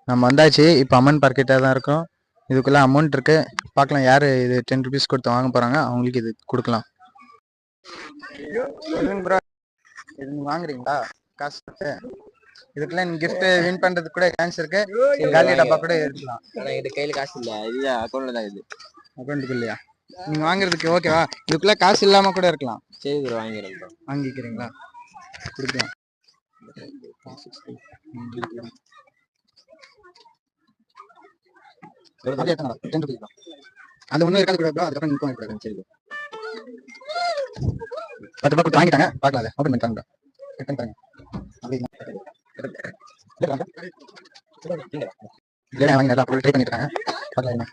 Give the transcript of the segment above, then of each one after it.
நம்ம வந்தாச்சு. இப்போ அம்மன் பார்க்கிட்ட தான் இருக்கோம். இதுக்குள்ள அமௌண்ட் இருக்கு. பார்க்கலாம் யார் இது 10 ருபீஸ் கொடுத்து வாங்க போறாங்க. அவங்களுக்கு இது கொடுக்கலாம். ப்ரோ இது நீங்க வாங்குறீங்களா? காசு கொடுத்து இதுக்குள்ள நீங்க கிஃப்ட் வின் பண்றதுக்கு கூட சான்ஸ் இருக்கு. காலி டப்பா கூட இருக்கலாம். ஆனா இது கையில காசு இல்ல. இது அக்கௌண்ட்ல தான் இது. அக்கௌண்ட்டுக்கு இல்லையா? நீங்க வாங்குறதுக்கு ஓகேவா? இதுக்குள்ள காசு இல்லாம கூட இருக்கலாம். சரி ப்ரோ வாங்கிக்கிறேன் ப்ரோ. வாங்கிக்கிறீங்களா? கொடுக்கலாம். அந்த ஒன்றும் இருக்காது கூட ப்ரோ. அதுக்கப்புறம் நிற்கும் கூடாது. சரி 10 ரூபாய் கொடுத்து வாங்கிட்டாங்க. பார்க்கலாம் அதை ஓப்பன் பண்ணிட்டாங்க. கட் பண்ணிட்டாங்க. இல்லையா வாங்கி நல்லா ட்ரை பண்ணிட்டாங்க. பார்க்கலாம் என்ன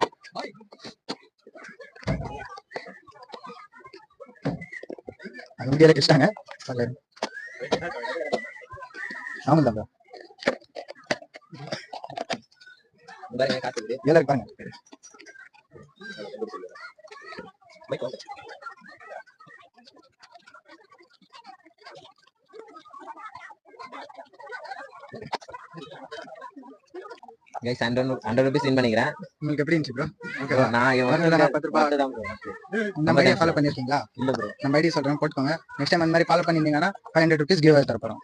அங்கேயே கிட்டாங்க. ஆமாம் தான் ஏழை இருப்பாங்க. கைஸ் 100 ரூபீஸ் வின் பண்ணிக்கிறேன். உங்களுக்கு எப்படி இருந்துச்சு ப்ரோ? ஓகே நான் 10 ரூபாய் தான் ப்ரோ. நம்ம ஐடியா ஃபாலோ பண்ணிருக்கீங்களா? இல்ல ப்ரோ. நம்ம ஐடியா சொல்றேன் போட்டுக்கோங்க. நெக்ஸ்ட் டைம் அந்த மாதிரி ஃபாலோ பண்ணிருந்தீங்கன்னா 500 ருபீஸ் கிவ் அவே தர போறோம்.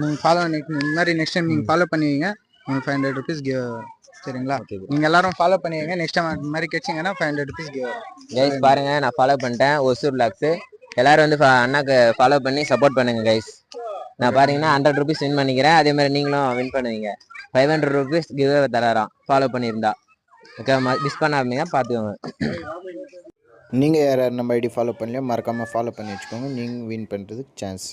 நீங்க ஃபாலோ இந்த மாதிரி நெக்ஸ்ட் டைம் நீங்க ஃபாலோ பண்ணுவீங்க. உங்களுக்கு 500 ருபீஸ் கிவ் சரிங்களா? நீங்க எல்லாரும் ஃபாலோ பண்ணுவீங்க. நெக்ஸ்ட் டைம் அந்த மாதிரி கேட்சிங்கன்னா 500 ருபீஸ் கிவ். கைஸ் பாருங்க நான் ஃபாலோ பண்ணிட்டேன். ஒசூர் லாக்ஸ் எல்லாரும் வந்து அண்ணாக்கு ஃபாலோ பண்ணி சப்போர்ட் பண்ணுங்க கைஸ். நான் பாத்தீங்கன்னா 100 ருபீஸ் வின் பண்ணிக்கிறேன். அதே மாதிரி நீங்களும் வின் பண்ணுவீங்க. 500 ருபீஸ் கிவ் தராராம் ஃபாலோ பண்ணியிருந்தா. ஓகே மிஸ் பண்ணாதீங்க பார்த்துக்கோங்க. நீங்கள் யார் நம்ம ஐடி ஃபாலோ பண்ணலையோ மறக்காமல் ஃபாலோ பண்ணி வச்சுக்கோங்க. நீங்கள் வின் பண்ணுறதுக்கு சான்ஸ்.